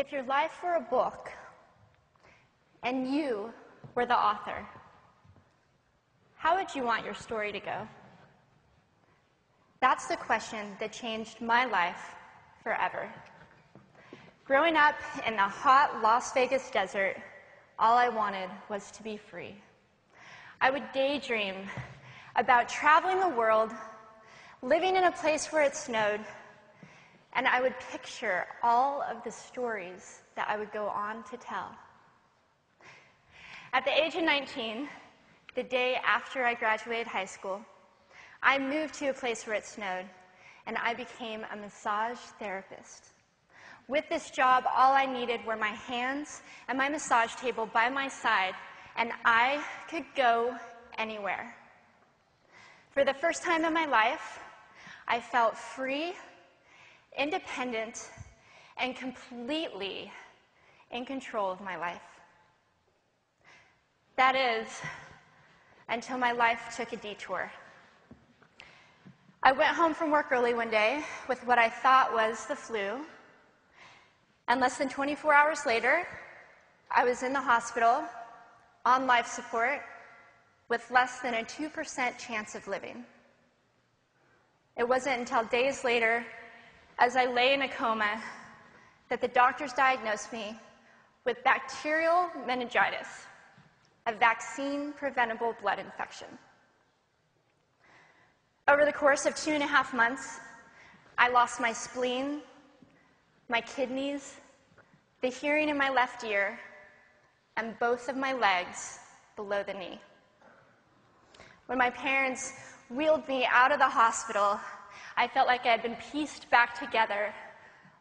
If your life were a book and you were the author, how would you want your story to go? That's the question that changed my life forever. Growing up in the hot Las Vegas desert, all I wanted was to be free. I would daydream about traveling the world, living in a place where it snowed, and I would picture all of the stories that I would go on to tell. At the age of 19, the day after I graduated high school, I moved to a place where it snowed, and I became a massage therapist. With this job, all I needed were my hands and my massage table by my side, and I could go anywhere. For the first time in my life, I felt free, independent, and completely in control of my life. That is, until my life took a detour. I went home from work early one day with what I thought was the flu, and less than 24 hours later, I was in the hospital on life support with less than a 2% chance of living. It wasn't until days later, as I lay in a coma, that the doctors diagnosed me with bacterial meningitis, a vaccine-preventable blood infection. Over the course of 2.5 months, I lost my spleen, my kidneys, the hearing in my left ear, and both of my legs below the knee. When my parents wheeled me out of the hospital, I felt like I had been pieced back together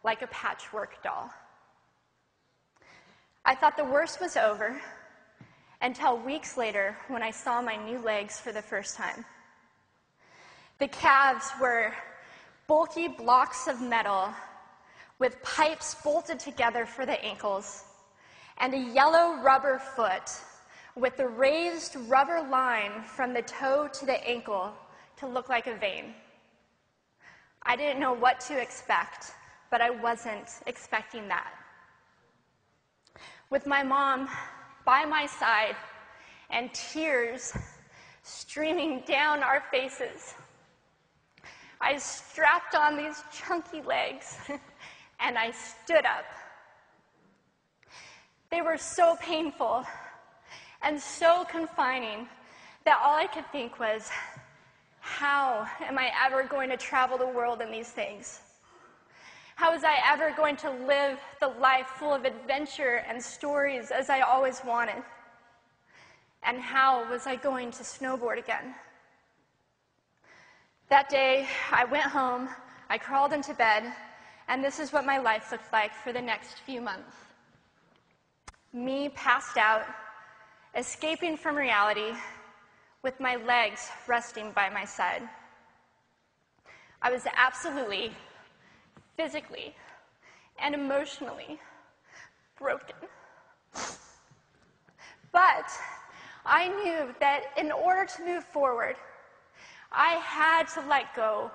like a patchwork doll. I thought the worst was over until weeks later when I saw my new legs for the first time. The calves were bulky blocks of metal with pipes bolted together for the ankles, and a yellow rubber foot with the raised rubber line from the toe to the ankle to look like a vein. I didn't know what to expect, but I wasn't expecting that. With my mom by my side and tears streaming down our faces, I strapped on these chunky legs and I stood up. They were so painful and so confining that all I could think was, how am I ever going to travel the world in these things? How was I ever going to live the life full of adventure and stories as I always wanted? And how was I going to snowboard again? That day, I went home, I crawled into bed, and this is what my life looked like for the next few months. Me passed out, escaping from reality, with my legs resting by my side. I was absolutely, physically, and emotionally broken. But I knew that in order to move forward, I had to let go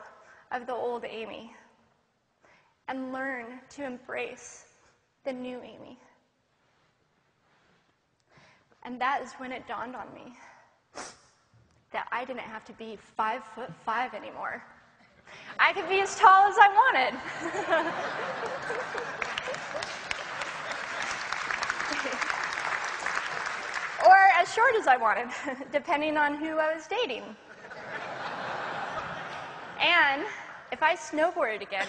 of the old Amy and learn to embrace the new Amy. And that is when it dawned on me that I didn't have to be 5'5" anymore. I could be as tall as I wanted. Or as short as I wanted, depending on who I was dating. And if I snowboarded again,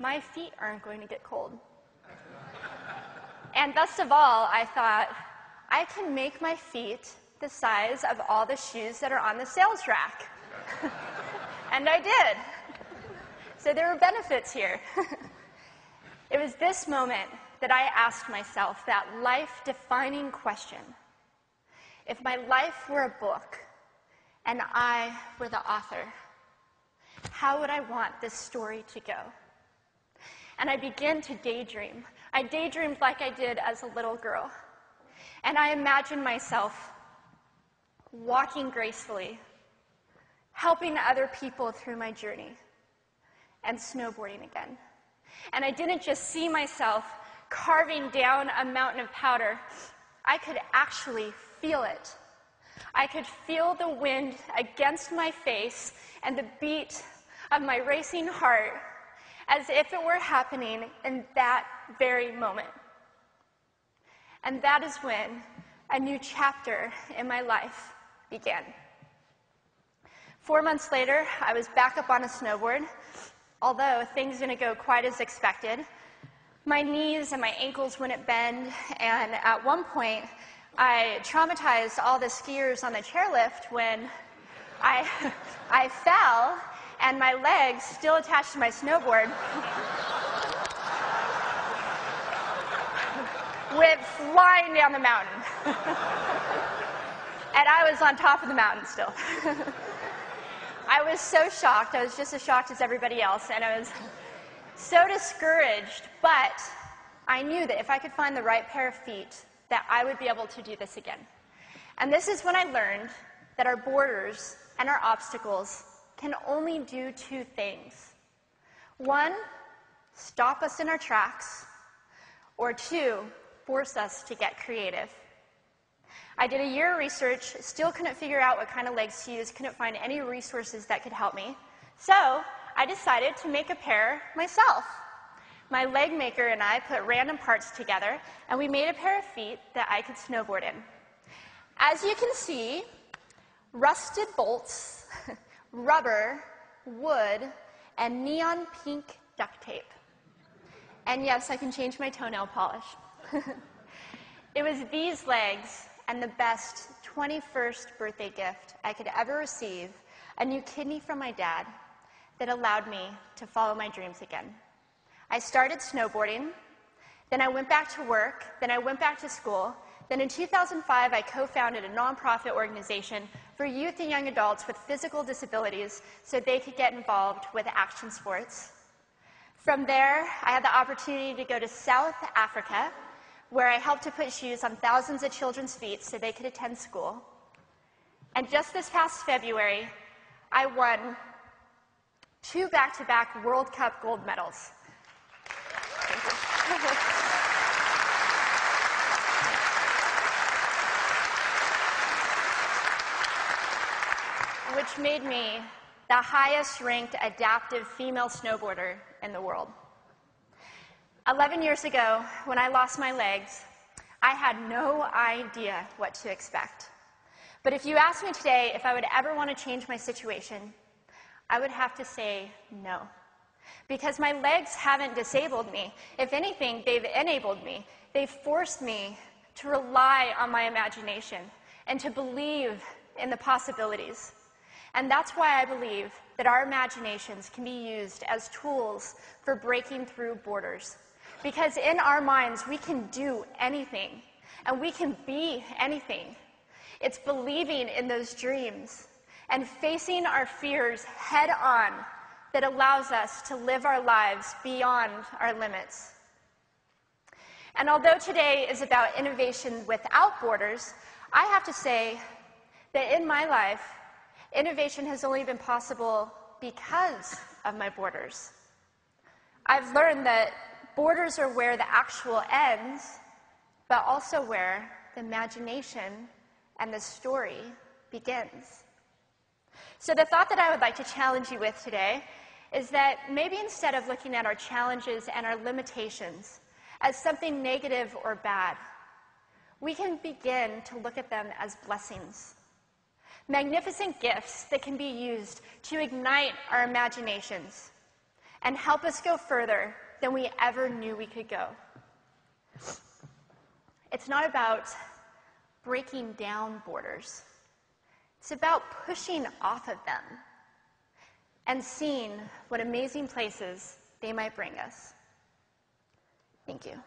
my feet aren't going to get cold. And best of all, I thought, I can make my feet the size of all the shoes that are on the sales rack. And I did. So there were benefits here. It was this moment that I asked myself that life-defining question. If my life were a book and I were the author, how would I want this story to go? And I began to daydream. I daydreamed like I did as a little girl. And I imagined myself walking gracefully, helping other people through my journey, and snowboarding again. And I didn't just see myself carving down a mountain of powder, I could actually feel it. I could feel the wind against my face and the beat of my racing heart as if it were happening in that very moment. And that is when a new chapter in my life began. 4 months later, I was back up on a snowboard, although things didn't go quite as expected. My knees and my ankles wouldn't bend, and at one point, I traumatized all the skiers on the chairlift when I fell, and my legs, still attached to my snowboard, went flying down the mountain. And I was on top of the mountain still. I was so shocked. I was just as shocked as everybody else, and I was so discouraged, but I knew that if I could find the right pair of feet, that I would be able to do this again. And this is when I learned that our borders and our obstacles can only do two things. One, stop us in our tracks, or two, force us to get creative. I did a year of research, still couldn't figure out what kind of legs to use, couldn't find any resources that could help me. So I decided to make a pair myself. My leg maker and I put random parts together, and we made a pair of feet that I could snowboard in. As you can see, rusted bolts, rubber, wood, and neon pink duct tape. And yes, I can change my toenail polish. It was these legs and the best 21st birthday gift I could ever receive, a new kidney from my dad, that allowed me to follow my dreams again. I started snowboarding, then I went back to work, then I went back to school, then in 2005 I co-founded a nonprofit organization for youth and young adults with physical disabilities so they could get involved with action sports. From there, I had the opportunity to go to South Africa, where I helped to put shoes on thousands of children's feet so they could attend school. And just this past February, I won 2 back-to-back World Cup gold medals. Which made me the highest-ranked adaptive female snowboarder in the world. 11 years ago, when I lost my legs, I had no idea what to expect. But if you asked me today if I would ever want to change my situation, I would have to say no. Because my legs haven't disabled me. If anything, they've enabled me. They've forced me to rely on my imagination and to believe in the possibilities. And that's why I believe that our imaginations can be used as tools for breaking through borders. Because in our minds, we can do anything, and we can be anything. It's believing in those dreams and facing our fears head on that allows us to live our lives beyond our limits. And although today is about innovation without borders, I have to say that in my life, innovation has only been possible because of my borders. I've learned that borders are where the actual ends, but also where the imagination and the story begins. So the thought that I would like to challenge you with today is that maybe instead of looking at our challenges and our limitations as something negative or bad, we can begin to look at them as blessings. Magnificent gifts that can be used to ignite our imaginations and help us go further than we ever knew we could go. It's not about breaking down borders. It's about pushing off of them and seeing what amazing places they might bring us. Thank you.